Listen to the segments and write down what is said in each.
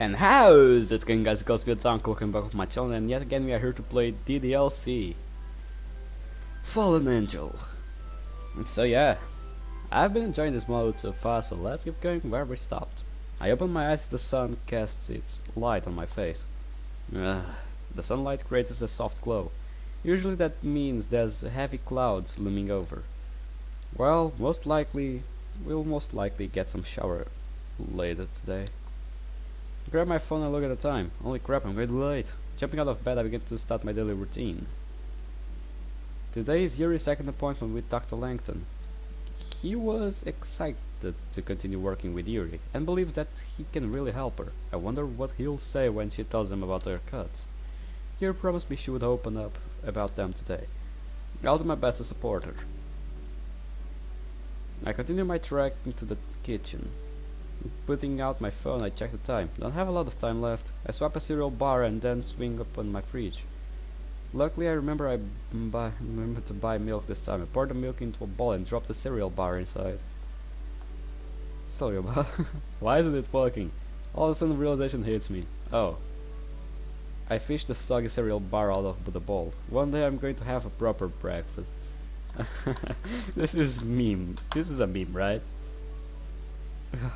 And how's it going, guys? It goes with Uncle, welcome back to my channel, and yet again we are here to play DDLC Fallen Angel. And so yeah, I've been enjoying this mode so far, so let's keep going where we stopped. I open my eyes as the sun casts its light on my face. The sunlight creates a soft glow. Usually that means there's heavy clouds looming over. Well, we'll most likely get some shower later today. Grab my phone and look at the time. Holy crap, I'm getting late. Jumping out of bed, I begin to start my daily routine. Today is Yuri's second appointment with Dr. Langton. He was excited to continue working with Yuri and believes that he can really help her. I wonder what he'll say when she tells him about her cuts. Yuri promised me she would open up about them today. I'll do my best to support her. I continue my trek into the kitchen. Putting out my phone, I check the time. Don't have a lot of time left. I swap a cereal bar and then swing up on my fridge. Luckily, I remember to buy milk this time. I poured the milk into a bowl and dropped the cereal bar inside. Cereal bar? Why isn't it working? All of a sudden, realization hits me. Oh. I fished the soggy cereal bar out of the bowl. One day I'm going to have a proper breakfast. This is a meme, right?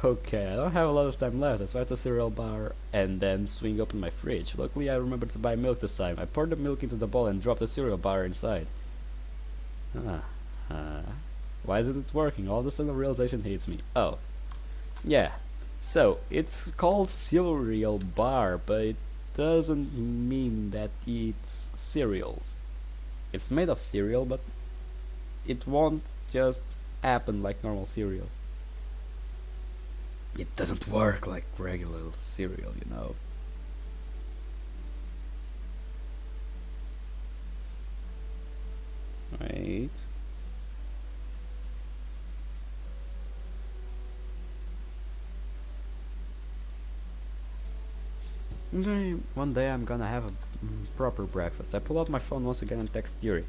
Okay, I don't have a lot of time left. I swipe the cereal bar and then swing open my fridge. Luckily, I remembered to buy milk this time. I poured the milk into the bowl and dropped the cereal bar inside. Why isn't it working? All of a sudden, the realization hits me. Oh, yeah. So it's called cereal bar, but it doesn't mean that it's cereals. It's made of cereal, but it won't just happen like normal cereal. It doesn't work like regular cereal, you know. Wait. One day I'm gonna have a proper breakfast. I pull out my phone once again and text Yuri.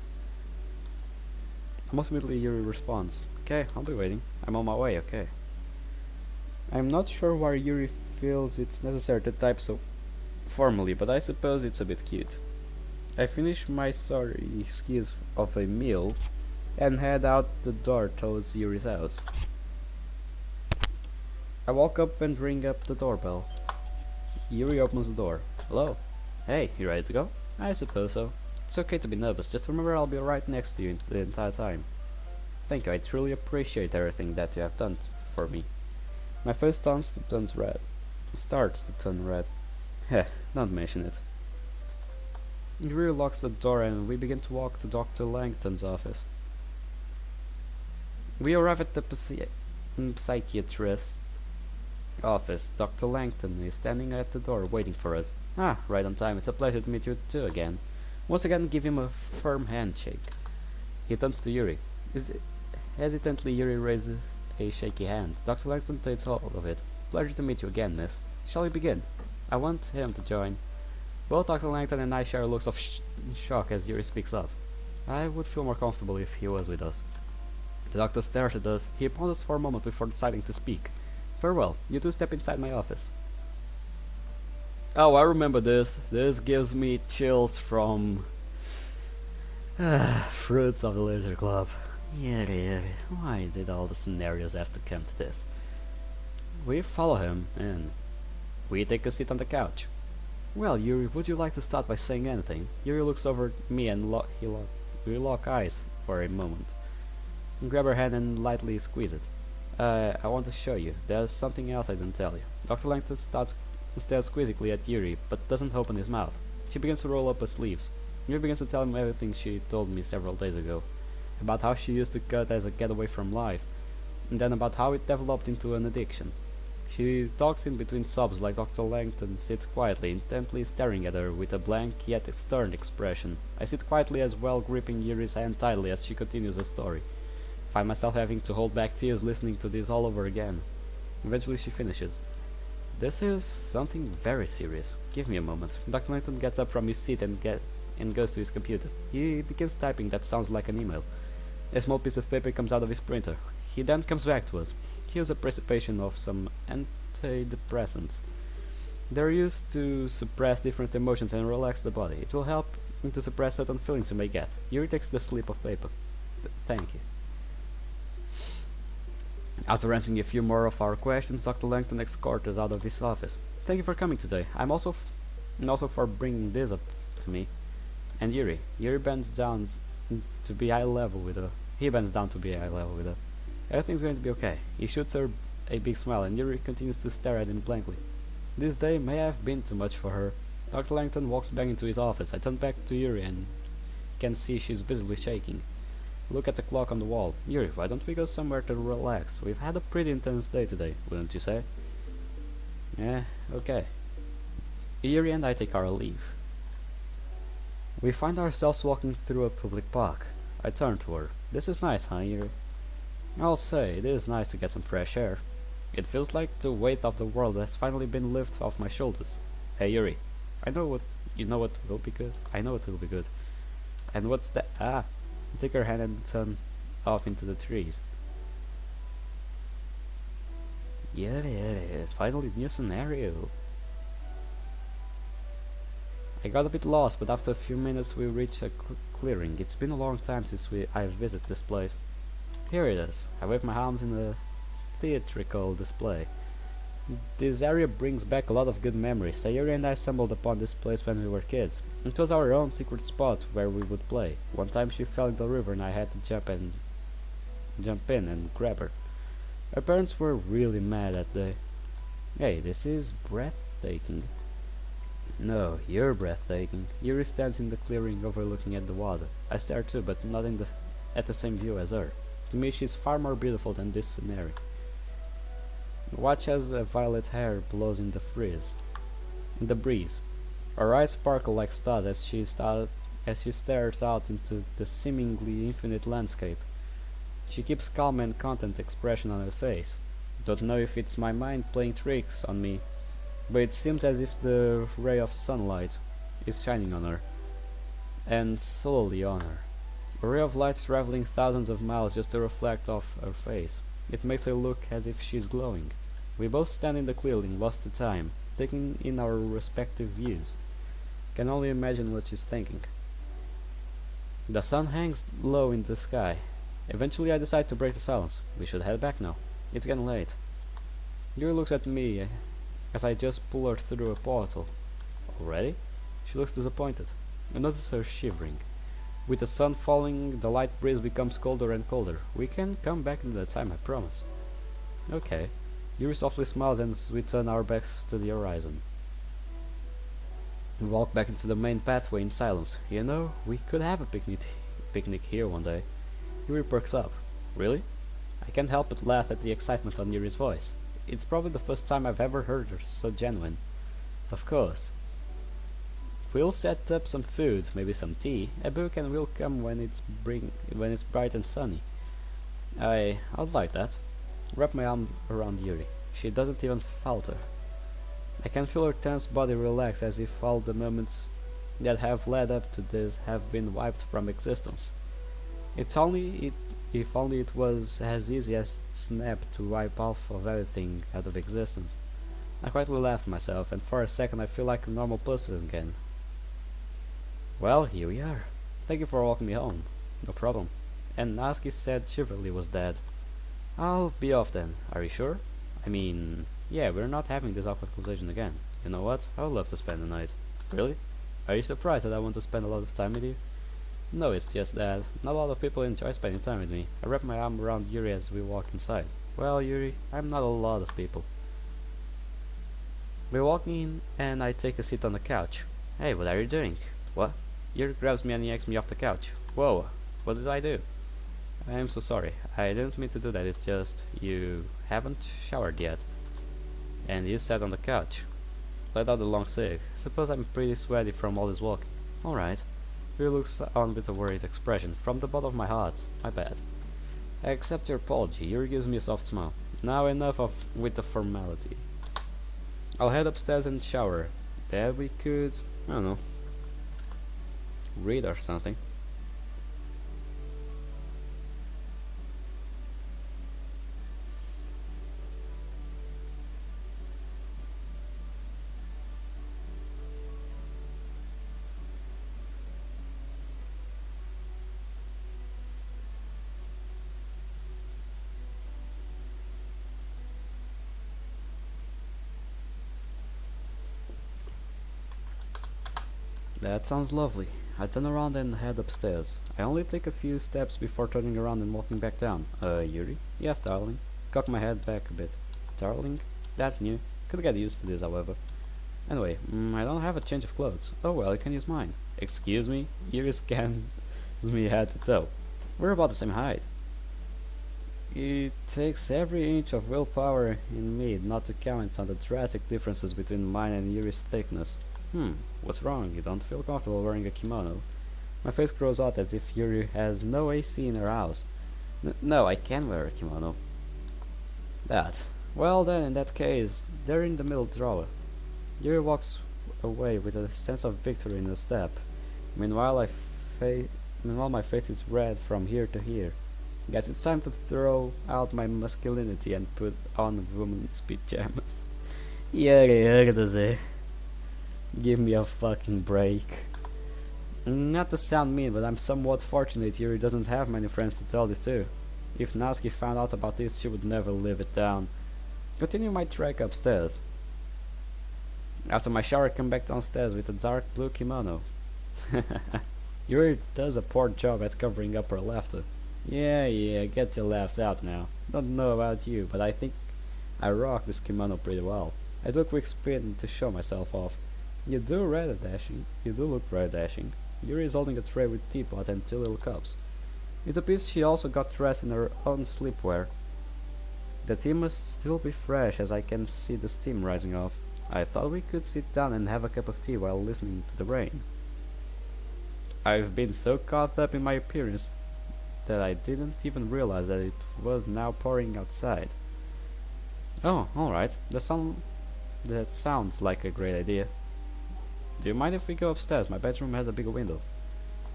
Almost immediately Yuri responds. Okay, I'll be waiting. I'm on my way, okay. I'm not sure why Yuri feels it's necessary to type so formally, but I suppose it's a bit cute. I finish my sorry excuse of a meal and head out the door towards Yuri's house. I walk up and ring up the doorbell. Yuri opens the door. Hello? Hey, you ready to go? I suppose so. It's okay to be nervous, just remember I'll be right next to you the entire time. Thank you, I truly appreciate everything that you have done for me. My face starts to turn red. Heh, don't mention it. Yuri locks the door and we begin to walk to Dr. Langton's office. We arrive at the psychiatrist's office. Dr. Langton is standing at the door waiting for us. Ah, right on time. It's a pleasure to meet you too again. Once again, give him a firm handshake. He turns to Yuri. Hesitantly, Yuri raises a shaky hand. Dr. Langton takes hold of it. Pleasure to meet you again, miss. Shall we begin? I want him to join. Both Dr. Langton and I share looks of shock as Yuri speaks up. I would feel more comfortable if he was with us. The doctor stares at us. He pauses for a moment before deciding to speak. Farewell. You two step inside my office. Oh, I remember this. This gives me chills from Fruits of the Lizard Club. Yeah, why did all the scenarios have to come to this? We follow him and we take a seat on the couch. Well, Yuri, would you like to start by saying anything? Yuri looks over at me and we lock eyes for a moment. Grab her hand and lightly squeeze it. I want to show you. There's something else I didn't tell you. Dr. Langton stares quizzically at Yuri, but doesn't open his mouth. She begins to roll up her sleeves. Yuri begins to tell him everything she told me several days ago. About how she used to cut as a getaway from life, and then about how it developed into an addiction. She talks in between sobs like Dr. Langton sits quietly, intently staring at her with a blank yet stern expression. I sit quietly as well, gripping Yuri's hand tightly as she continues her story. Find myself having to hold back tears listening to this all over again. Eventually she finishes. This is something very serious. Give me a moment. Dr. Langton gets up from his seat and goes to his computer. He begins typing that sounds like an email. A small piece of paper comes out of his printer. He then comes back to us. Here's a presentation of some antidepressants. They're used to suppress different emotions and relax the body. It will help to suppress certain feelings you may get. Yuri takes the slip of paper. Thank you. After answering a few more of our questions, Dr. Langton escorted us out of his office. Thank you for coming today. And also for bringing this up to me. And Yuri. Yuri bends down to be eye level with her. He bends down to be eye level with her. Everything's going to be okay. He shoots her a big smile, and Yuri continues to stare at him blankly. This day may have been too much for her. Dr. Langton walks back into his office. I turn back to Yuri and can see she's visibly shaking. Look at the clock on the wall. Yuri, why don't we go somewhere to relax? We've had a pretty intense day today, wouldn't you say? Yeah, okay. Yuri and I take our leave. We find ourselves walking through a public park. I turn to her. This is nice, huh, Yuri? I'll say, it is nice to get some fresh air. It feels like the weight of the world has finally been lifted off my shoulders. Hey, Yuri. You know what will be good? I know it will be good. And what's that? Ah! Take her hand and turn off into the trees. Yeah, finally new scenario. I got a bit lost, but after a few minutes we reach a clearing. It's been a long time since I visited this place. Here it is. I wave my arms in a theatrical display. This area brings back a lot of good memories. Sayuri and I stumbled upon this place when we were kids. It was our own secret spot where we would play. One time she fell in the river and I had to jump in and grab her. Her parents were really mad that day. Hey, this is breathtaking. No, you're breathtaking. Yuri stands in the clearing overlooking at the water. I stare too, but not at the same view as her. To me she's far more beautiful than this scenery. Watch as violet hair blows in the breeze. Her eyes sparkle like stars as she stares out into the seemingly infinite landscape. She keeps calm and content expression on her face. Don't know if it's my mind playing tricks on me, but it seems as if the ray of sunlight is shining on her, and solely on her. A ray of light traveling thousands of miles just to reflect off her face. It makes her look as if she's glowing. We both stand in the clearing, lost to time, taking in our respective views. Can only imagine what she's thinking. The sun hangs low in the sky. Eventually I decide to break the silence. We should head back now. It's getting late. Yuri looks at me as I just pull her through a portal. Already? She looks disappointed. I notice her shivering. With the sun falling, the light breeze becomes colder and colder. We can come back another time, I promise. Okay. Yuri softly smiles and we turn our backs to the horizon. We walk back into the main pathway in silence. You know, we could have a picnic here one day. Yuri perks up. Really? I can't help but laugh at the excitement on Yuri's voice. It's probably the first time I've ever heard her so genuine. Of course. We'll set up some food, maybe some tea, a book, and we'll come when it's bright and sunny. I'd like that. Wrap my arm around Yuri. She doesn't even falter. I can feel her tense body relax as if all the moments that have led up to this have been wiped from existence. If only it was as easy as snap to wipe half of everything out of existence. I quietly laughed myself, and for a second I feel like a normal person again. Well, here we are. Thank you for walking me home. No problem. And Naski said Chivalry was dead. I'll be off then. Are you sure? I mean, yeah, we're not having this awkward conversation again. You know what? I would love to spend the night. Really? Are you surprised that I want to spend a lot of time with you? No, it's just that not a lot of people enjoy spending time with me. I wrap my arm around Yuri as we walk inside. Well, Yuri, I'm not a lot of people. We walk in and I take a seat on the couch. Hey, what are you doing? What? Yuri grabs me and yanks me off the couch. Whoa, what did I do? I am so sorry. I didn't mean to do that. It's just you haven't showered yet. And you sat on the couch. Let out a long cig. Suppose I'm pretty sweaty from all this walking. Alright. He looks on with a worried expression. From the bottom of my heart. My bad. I accept your apology. Yuri gives me a soft smile. Now enough with the formality. I'll head upstairs and shower. Then we could, I don't know, read or something. That sounds lovely. I turn around and head upstairs. I only take a few steps before turning around and walking back down. Yuri? Yes, darling. Cock my head back a bit. Darling? That's new. Could get used to this, however. Anyway, I don't have a change of clothes. Oh well, you can use mine. Excuse me? Yuri scans me head to toe. We're about the same height. It takes every inch of willpower in me not to comment on the drastic differences between mine and Yuri's thickness. What's wrong? You don't feel comfortable wearing a kimono? My face grows out as if Yuri has no AC in her house. No, I can wear a kimono. That. Well then, in that case, they're in the middle drawer. Yuri walks away with a sense of victory in her step. Meanwhile, Meanwhile my face is red from here to here. Guess it's time to throw out my masculinity and put on woman's pajamas. Yuri, give me a fucking break. Not to sound mean, but I'm somewhat fortunate Yuri doesn't have many friends to tell this to. If Natsuki found out about this, she would never live it down. Continue my trek upstairs. After my shower, I come back downstairs with a dark blue kimono. Yuri does a poor job at covering up her laughter. Yeah, get your laughs out now. Don't know about you, but I think I rock this kimono pretty well. I do a quick spin to show myself off. You do look rather dashing. Yuri is holding a tray with teapot and 2 little cups. It appears she also got dressed in her own sleepwear. The tea must still be fresh as I can see the steam rising off. I thought we could sit down and have a cup of tea while listening to the rain. I've been so caught up in my appearance that I didn't even realize that it was now pouring outside. Oh, alright, that sounds like a great idea. Do you mind if we go upstairs? My bedroom has a big window.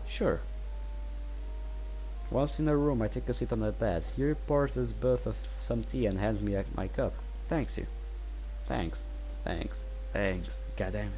Sure. Once in her room, I take a seat on the bed. Yuri pours us both some tea and hands me my cup. Thanks, you. Thanks. God damn it.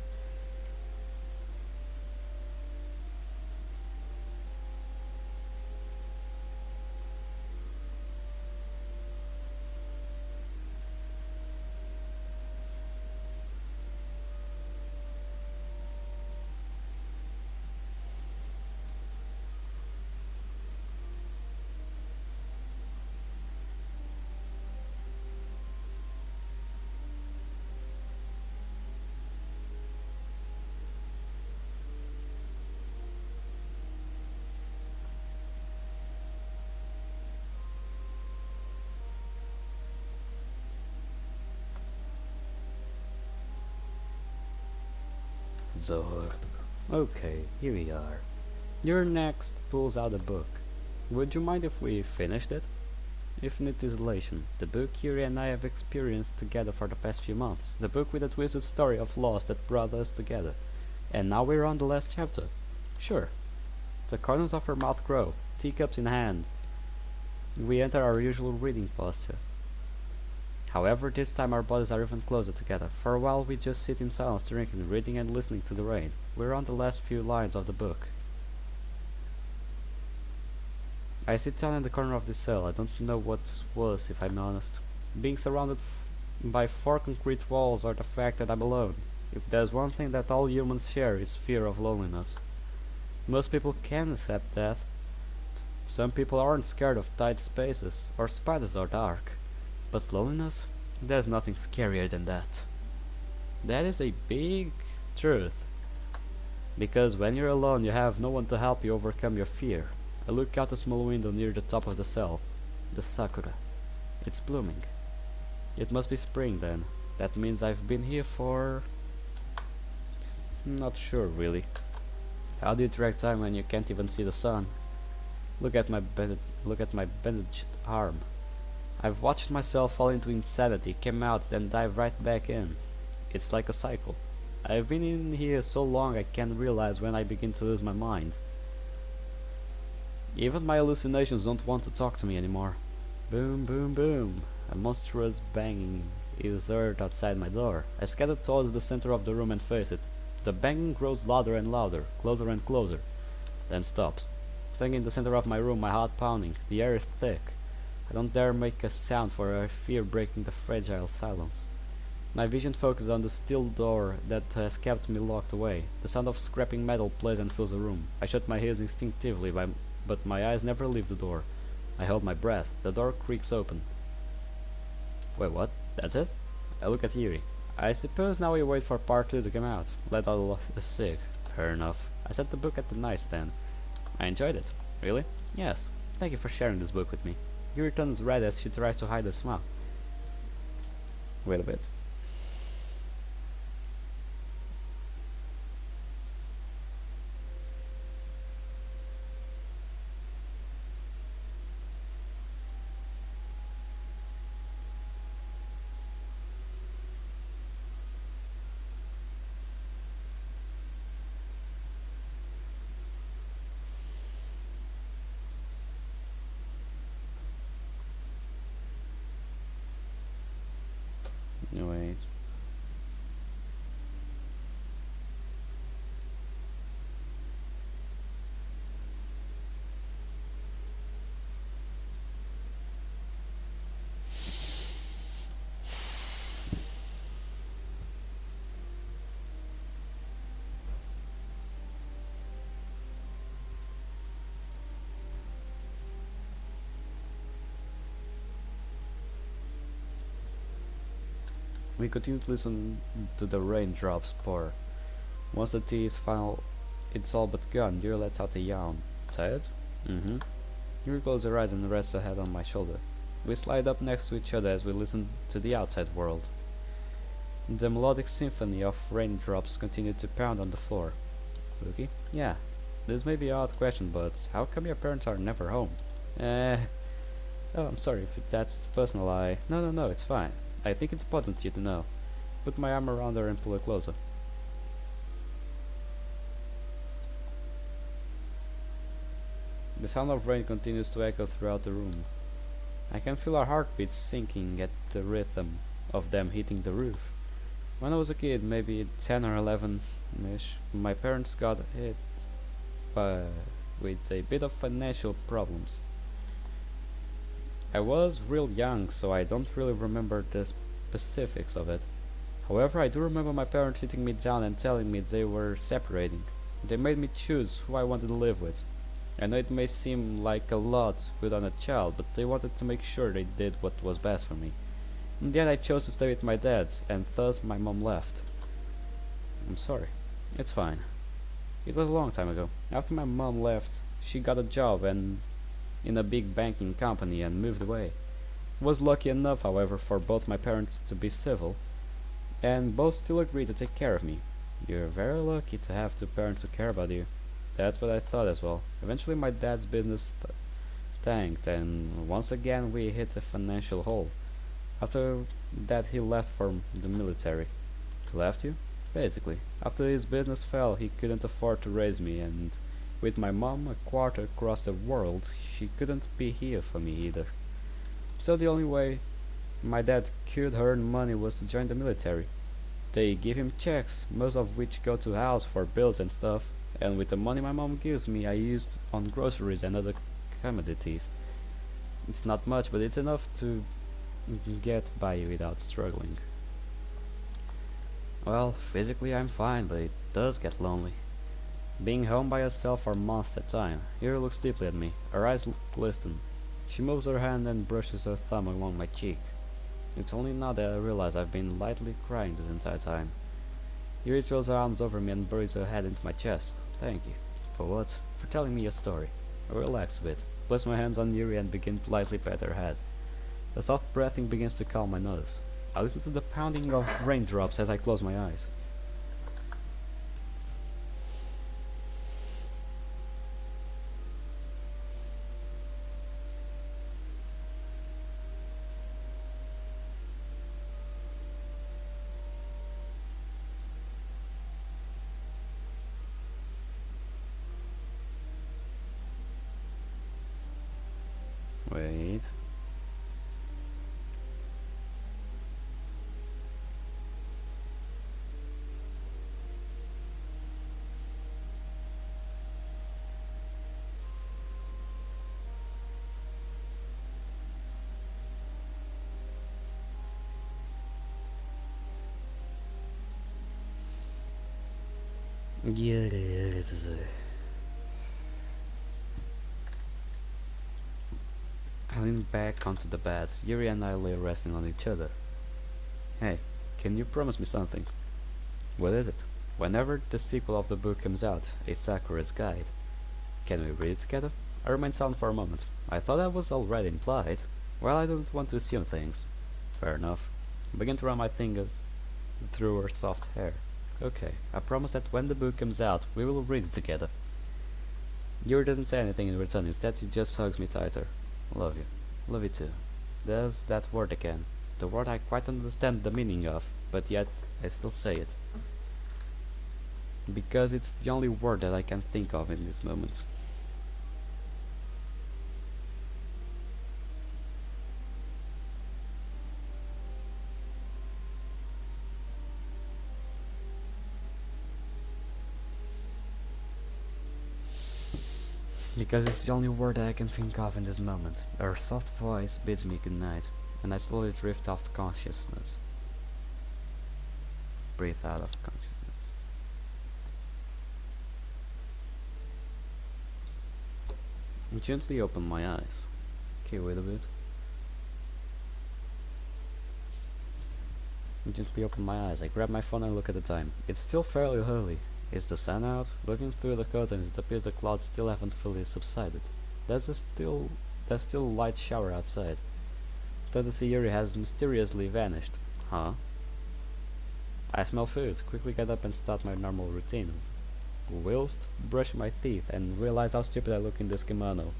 Zord. Okay, here we are. Your next pulls out a book. Would you mind if we finished it? Infinite Isolation, the book Yuri and I have experienced together for the past few months. The book with a twisted story of loss that brought us together. And now we're on the last chapter. Sure. The corners of her mouth grow, teacups in hand. We enter our usual reading posture. However, this time our bodies are even closer together. For a while we just sit in silence, drinking, reading and listening to the rain. We're on the last few lines of the book. I sit down in the corner of the cell. I don't know what's worse, if I'm honest. Being surrounded by 4 concrete walls or the fact that I'm alone. If there's one thing that all humans share is fear of loneliness. Most people can accept death. Some people aren't scared of tight spaces, or spiders or dark. But loneliness? There's nothing scarier than that. That is a big truth. Because when you're alone, you have no one to help you overcome your fear. I look out a small window near the top of the cell. The sakura. It's blooming. It must be spring then. That means I've been here for... Not sure really. How do you track time when you can't even see the sun? Look at my bandaged arm. I've watched myself fall into insanity, came out, then dive right back in. It's like a cycle. I've been in here so long I can't realize when I begin to lose my mind. Even my hallucinations don't want to talk to me anymore. Boom, boom, boom. A monstrous banging is heard outside my door. I scatter towards the center of the room and face it. The banging grows louder and louder, closer and closer, then stops. Standing in the center of my room, my heart pounding. The air is thick. I don't dare make a sound for I fear breaking the fragile silence. My vision focuses on the steel door that has kept me locked away. The sound of scraping metal plays and fills the room. I shut my ears instinctively, but my eyes never leave the door. I hold my breath. The door creaks open. Wait, what? That's it? I look at Yuri. I suppose now we wait for part 2 to come out. Let all the sick. Fair enough. I set the book at the nightstand. I enjoyed it. Really? Yes. Thank you for sharing this book with me. Yuri turns red as she tries to hide a smile. Wait a bit. Wait. We continue to listen to the raindrops pour. Once the tea is final, it's all but gone. Yuri lets out a yawn. Tired? Mm-hmm. Yuri closes her eyes and rests her head on my shoulder. We slide up next to each other as we listen to the outside world. The melodic symphony of raindrops continued to pound on the floor. Lucky? Yeah. This may be an odd question, but how come your parents are never home? Oh, I'm sorry if that's personal. No, it's fine. I think it's important you to know. Put my arm around her and pull her closer. The sound of rain continues to echo throughout the room. I can feel our heartbeats sinking at the rhythm of them hitting the roof. When I was a kid, maybe 10 or 11-ish, my parents got hit with a bit of financial problems. I was real young, so I don't really remember the specifics of it. However, I do remember my parents sitting me down and telling me they were separating. They made me choose who I wanted to live with. I know it may seem like a lot to put on a child, but they wanted to make sure they did what was best for me. In the end, I chose to stay with my dad, and thus my mom left. I'm sorry. It's fine. It was a long time ago. After my mom left, she got a job in a big banking company and moved away. I was lucky enough, however, for both my parents to be civil, and both still agreed to take care of me. You're very lucky to have two parents who care about you. That's what I thought as well. Eventually my dad's business tanked, and once again we hit a financial hole. After that he left for the military. He left you? Basically. After his business fell, he couldn't afford to raise me, and with my mom a quarter across the world, she couldn't be here for me either. So the only way my dad could earn money was to join the military. They give him checks, most of which go to house for bills and stuff, and with the money my mom gives me I used on groceries and other commodities. It's not much, but it's enough to get by without struggling. Well, physically I'm fine, but it does get lonely. Being home by herself for months at a time. Yuri looks deeply at me. Her eyes glisten. She moves her hand and brushes her thumb along my cheek. It's only now that I realize I've been lightly crying this entire time. Yuri throws her arms over me and buries her head into my chest. Thank you. For what? For telling me your story. I relax a bit, place my hands on Yuri and begin to lightly pat her head. The soft breathing begins to calm my nerves. I listen to the pounding of raindrops as I close my eyes. Wait. I leaned back onto the bed. Yuri and I lay resting on each other. Hey, can you promise me something? What is it? Whenever the sequel of the book comes out, A Sakura's Guide, can we read it together? I remained silent for a moment. I thought that was already implied. Well, I don't want to assume things. Fair enough. I began to run my fingers through her soft hair. Okay, I promise that when the book comes out, we will read it together. Yuri doesn't say anything in return, instead she just hugs me tighter. Love you. Love you too. There's that word again. The word I quite understand the meaning of, but yet I still say it. Because it's the only word that I can think of in this moment. Because it's the only word that I can think of in this moment. Her soft voice bids me good night, and I slowly drift off consciousness. Breathe out of consciousness. I gently open my eyes. Okay, wait a bit. I gently open my eyes. I grab my phone and look at the time. It's still fairly early. Is the sun out? Looking through the curtains, it appears the clouds still haven't fully subsided. There's still a light shower outside. The Yuri has mysteriously vanished. Huh? I smell food, quickly get up and start my normal routine, whilst brushing my teeth and realize how stupid I look in this kimono.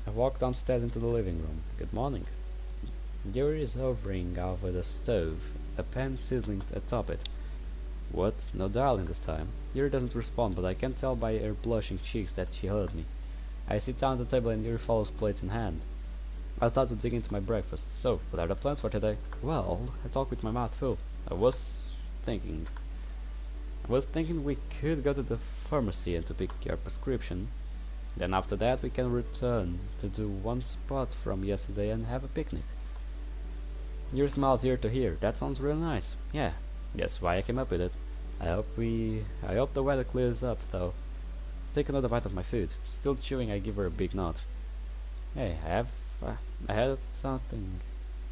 I walk downstairs into the living room. Good morning. Yuri is hovering over the stove, a pan sizzling atop it. What? No darling this time. Yuri doesn't respond, but I can tell by her blushing cheeks that she heard me. I sit down at the table and Yuri follows plates in hand. I start to dig into my breakfast. So, what are the plans for today? Well, I talk with my mouth full. I was thinking we could go to the pharmacy and to pick your prescription. Then after that we can return to the one spot from yesterday and have a picnic. Yuri smiles ear to ear. That sounds really nice. Yeah. That's why I came up with it. I hope the weather clears up though. Take another bite of my food. Still chewing, I give her a big nod. Hey, I had something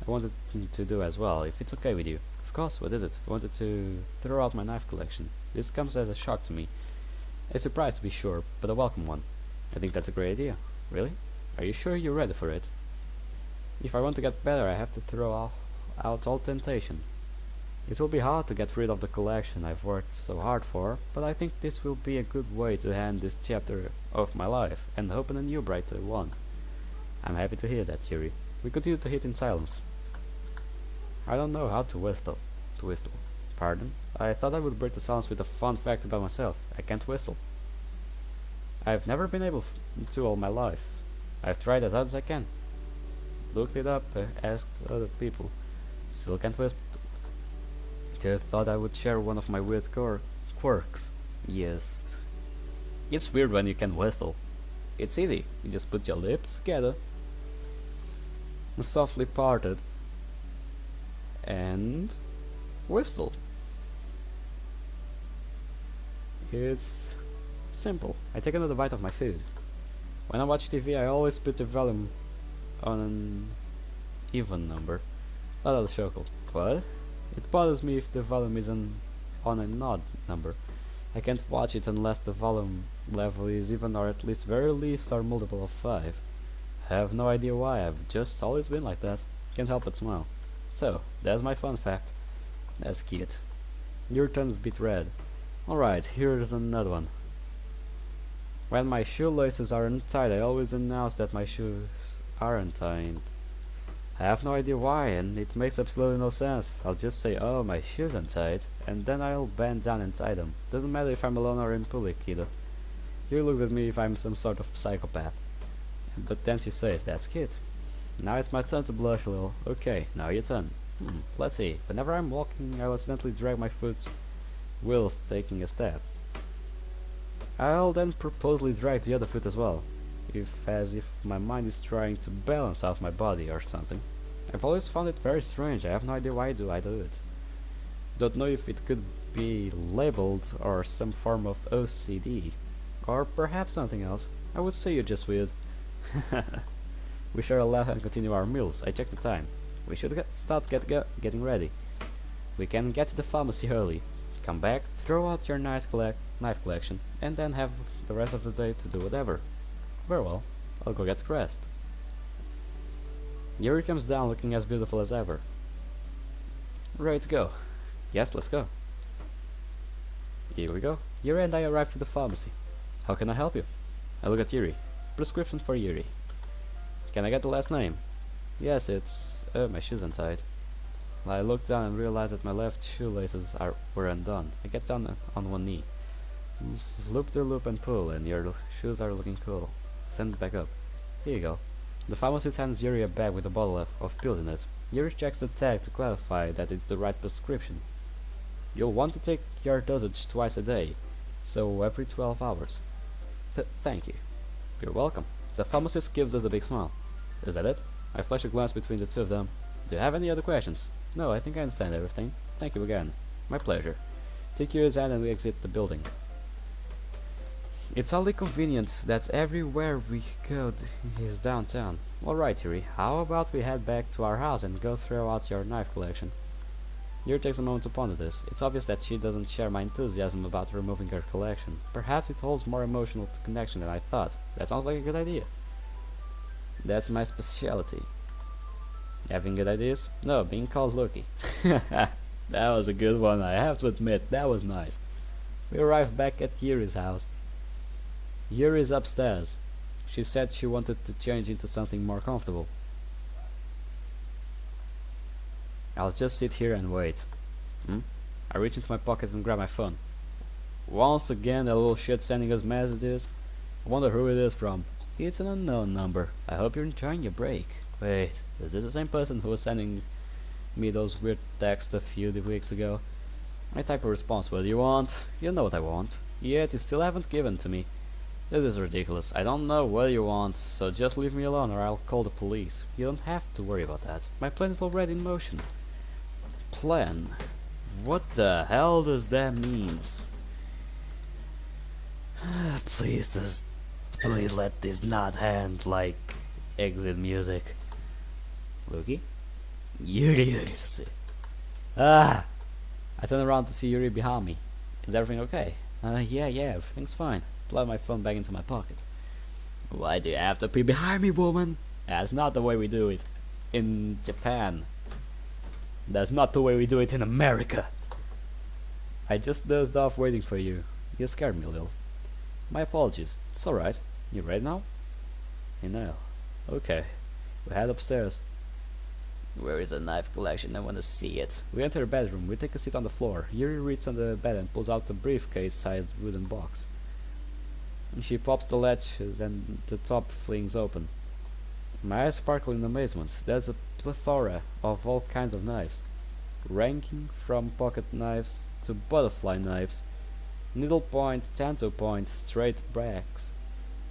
I wanted to do as well, if it's okay with you. Of course, what is it? I wanted to throw out my knife collection. This comes as a shock to me. A surprise to be sure, but a welcome one. I think that's a great idea. Really? Are you sure you're ready for it? If I want to get better, I have to throw out all temptation. It will be hard to get rid of the collection I've worked so hard for, but I think this will be a good way to end this chapter of my life and open a new brighter one. I'm happy to hear that, Yuri. We continue to hit in silence. I don't know how to whistle. Pardon? I thought I would break the silence with a fun fact about myself. I can't whistle. I've never been able to all my life. I've tried as hard as I can. Looked it up, asked other people. Still can't whistle. Just thought I would share one of my weird quirks. Yes. It's weird when you can whistle. It's easy. You just put your lips together, softly parted, and whistle. It's simple. I take another bite of my food. When I watch TV, I always put the volume on an even number, not on the circle. What? It bothers me if the volume is on an odd number. I can't watch it unless the volume level is even or at least very least or multiple of 5. I have no idea why, I've just always been like that. Can't help but smile. So, that's my fun fact. That's cute. Your turns bit red. Alright, here's another one. When my shoelaces are untied, I always announce that my shoes are untied. I have no idea why, and it makes absolutely no sense. I'll just say, oh, my shoes untied, and then I'll bend down and tie them. Doesn't matter if I'm alone or in public either. You looks at me if I'm some sort of psychopath. But then she says, that's cute. Now it's my turn to blush a little. Okay, now your turn. Let's see. Whenever I'm walking, I'll accidentally drag my foot whilst taking a step. I'll then purposely drag the other foot as well, as if my mind is trying to balance out my body or something. I've always found it very strange. I have no idea why I do it. Don't know if it could be labeled or some form of OCD. Or perhaps something else. I would say you're just weird. We shall allow and continue our meals. I checked the time. We should start getting ready. We can get to the pharmacy early. Come back, throw out your knife collection, and then have the rest of the day to do whatever. Very well. I'll go get dressed. Yuri comes down looking as beautiful as ever. Ready to go. Yes, let's go. Here we go. Yuri and I arrived at the pharmacy. How can I help you? I look at Yuri. Prescription for Yuri. Can I get the last name? Yes, it's... my shoe's untied. I look down and realize that my left shoelaces were undone. I get down on one knee. Loop the loop and pull, and your shoes are looking cool. Send it back up. Here you go. The pharmacist hands Yuri a bag with a bottle of pills in it. Yuri checks the tag to clarify that it's the right prescription. You'll want to take your dosage twice a day, so every 12 hours. Thank you. You're welcome. The pharmacist gives us a big smile. Is that it? I flash a glance between the two of them. Do you have any other questions? No, I think I understand everything. Thank you again. My pleasure. Take Yuri's hand and we exit the building. It's oddly convenient that everywhere we go is downtown. Alright, Yuri, how about we head back to our house and go throw out your knife collection? Yuri takes a moment to ponder this. It's obvious that she doesn't share my enthusiasm about removing her collection. Perhaps it holds more emotional connection than I thought. That sounds like a good idea. That's my specialty. Having good ideas? No, being called lucky. That was a good one, I have to admit, that was nice. We arrived back at Yuri's house. Yuri's upstairs. She said she wanted to change into something more comfortable. I'll just sit here and wait. I reach into my pocket and grab my phone. Once again that little shit sending us messages. I wonder who it is from. It's an unknown number. I hope you're enjoying your break. Wait, is this the same person who was sending me those weird texts a few weeks ago? I type a response. What do you want? You know what I want. Yet you still haven't given to me. This is ridiculous. I don't know what you want, so just leave me alone or I'll call the police. You don't have to worry about that. My plan is already in motion. Plan? What the hell does that mean? Please let this not end like exit music. Luki? Yuri. I turn around to see Yuri behind me. Is everything okay? Yeah, everything's fine. Slide my phone back into my pocket. Why do you have to be behind me, woman? That's not the way we do it in Japan. That's not the way we do it in America. I just dozed off waiting for you. You scared me a little. My apologies. It's alright. You ready now? I know. Okay. We head upstairs. Where is the knife collection? I want to see it. We enter the bedroom. We take a seat on the floor. Yuri reads on the bed and pulls out a briefcase-sized wooden box. She pops the latches and the top flings open. My eyes sparkle in amazement. There's a plethora of all kinds of knives, ranging from pocket knives to butterfly knives, needlepoint, tanto point, straight bracks.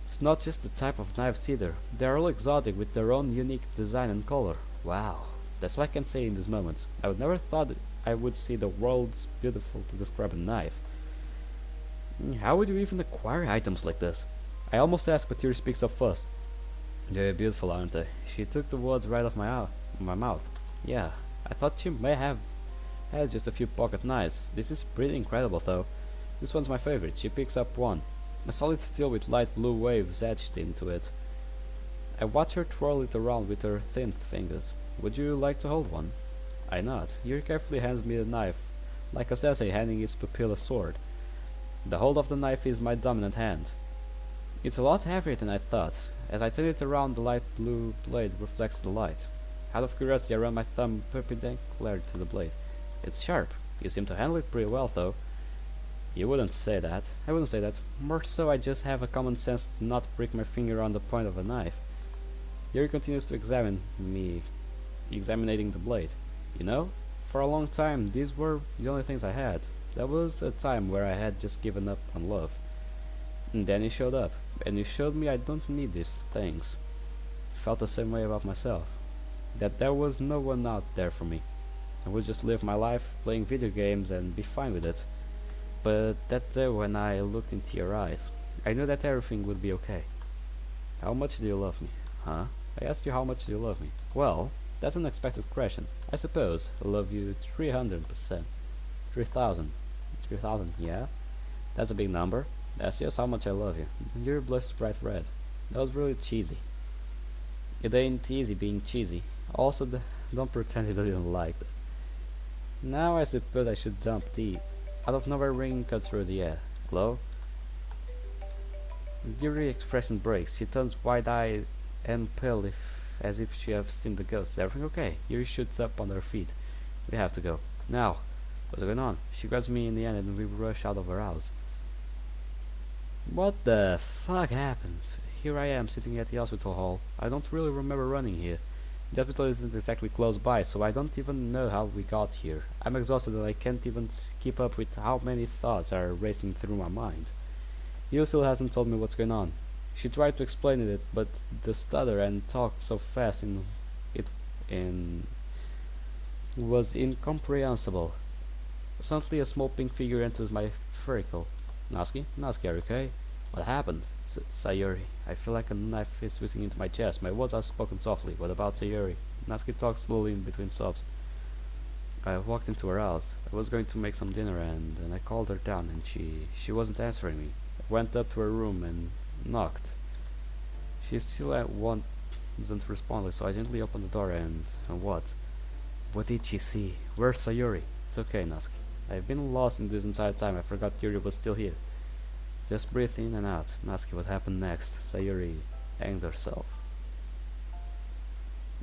It's not just the type of knives either. They're all exotic with their own unique design and color. Wow, that's what I can say in this moment. I would never thought I would see the world's beautiful to describe a knife. How would you even acquire items like this? I almost ask, but Yuri speaks up first. They're beautiful, aren't they? She took the words right off my mouth. Yeah, I thought she may have had just a few pocket knives. This is pretty incredible though. This one's my favorite. She picks up one. A solid steel with light blue waves etched into it. I watch her twirl it around with her thin fingers. Would you like to hold one? I nod. Yuri carefully hands me the knife, like a sensei handing his pupil a sword. The hold of the knife is my dominant hand. It's a lot heavier than I thought. As I turn it around, the light blue blade reflects the light. Out of curiosity, I run my thumb perpendicular to the blade. It's sharp. You seem to handle it pretty well, though. You wouldn't say that. I wouldn't say that. More so, I just have a common sense to not prick my finger on the point of a knife. Yuri continues to examine me, examining the blade. You know, for a long time, these were the only things I had. There was a time where I had just given up on love. And then he showed up, and he showed me I don't need these things. I felt the same way about myself. That there was no one out there for me. I would just live my life playing video games and be fine with it. But that day when I looked into your eyes, I knew that everything would be okay. How much do you love me? Huh? I asked you how much do you love me? Well, that's an unexpected question. I suppose I love you 300%. 3,000. 3,000, yeah? That's a big number. That's just how much I love you. Your blush bright red. That was really cheesy. It ain't easy being cheesy. Also, don't pretend you didn't like that. Now I suppose I should dump tea. Out of nowhere, ring cut through the air. Hello? Yuri's expression breaks. She turns wide-eyed and pale, as if she has seen the ghost. Is everything okay? Yuri shoots up on her feet. We have to go. Now. What's going on? She grabs me in the end and we rush out of her house. What the fuck happened? Here I am sitting at the hospital hall. I don't really remember running here. The hospital isn't exactly close by, so I don't even know how we got here. I'm exhausted and I can't even keep up with how many thoughts are racing through my mind. You still hasn't told me what's going on. She tried to explain it, but the stutter and talked so fast in was incomprehensible. Suddenly a small pink figure enters my vehicle. Natsuki? Natsuki, are you okay? What happened? Sayuri. I feel like a knife is whizzing into my chest. My words are spoken softly. What about Sayuri? Natsuki talks slowly in between sobs. I walked into her house. I was going to make some dinner and I called her down and she wasn't answering me. I went up to her room and knocked. She still wasn't responding, so I gently opened the door and what? What did she see? Where's Sayuri? It's okay, Natsuki. I've been lost in this entire time. I forgot Yuri was still here. Just breathe in and out. Natsuki, what happened next? Sayuri hanged herself.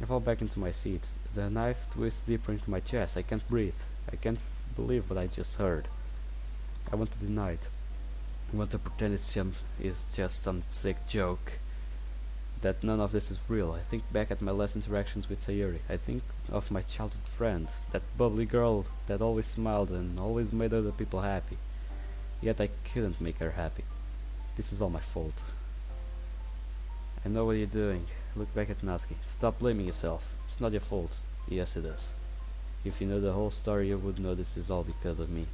I fall back into my seat. The knife twists deeper into my chest. I can't breathe. I can't believe what I just heard. I want to deny it. I want to pretend it's just some sick joke. That none of this is real. I think back at my last interactions with Sayuri. I think of my childhood friend, that bubbly girl that always smiled and always made other people happy. Yet I couldn't make her happy. This is all my fault. I know what you're doing. Look back at Natsuki. Stop blaming yourself. It's not your fault. Yes, it is. If you know the whole story, you would know this is all because of me.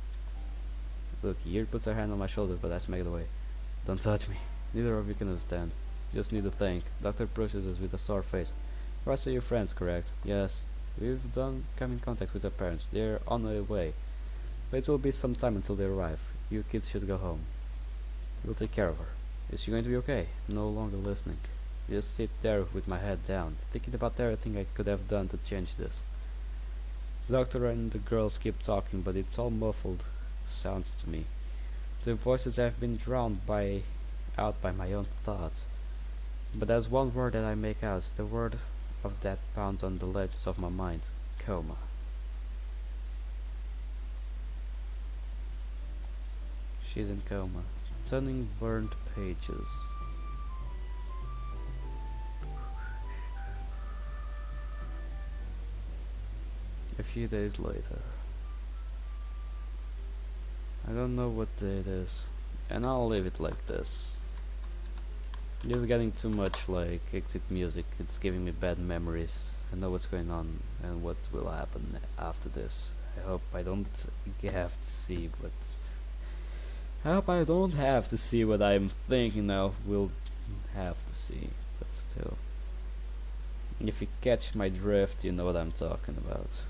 Look, Yuri puts her hand on my shoulder, but I smack it away. Don't touch me. Neither of you can understand. Just need to think. Doctor approaches us with a sore face. You are still your friends, correct? Yes. We've come in contact with their parents. They're on their way. But it will be some time until they arrive. You kids should go home. We'll take care of her. Is she going to be okay? No longer listening. Just sit there with my head down, thinking about everything I could have done to change this. The doctor and the girls keep talking, but it's all muffled sounds to me. Their voices have been drowned out by my own thoughts. But there's one word that I make out, the word of that pounds on the ledges of my mind. Coma. She's in coma. Turning burned pages. A few days later. I don't know what day it is, and I'll leave it like this. It's getting too much like exit music. It's giving me bad memories. I know what's going on and what will happen after this. I hope I don't have to see what I'm thinking now. Will have to see, but still. If you catch my drift, you know what I'm talking about.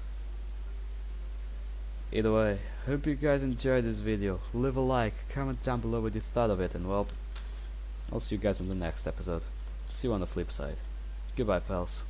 Either way, hope you guys enjoyed this video. Leave a like, comment down below what you thought of it, and well, I'll see you guys in the next episode. See you on the flip side. Goodbye, pals.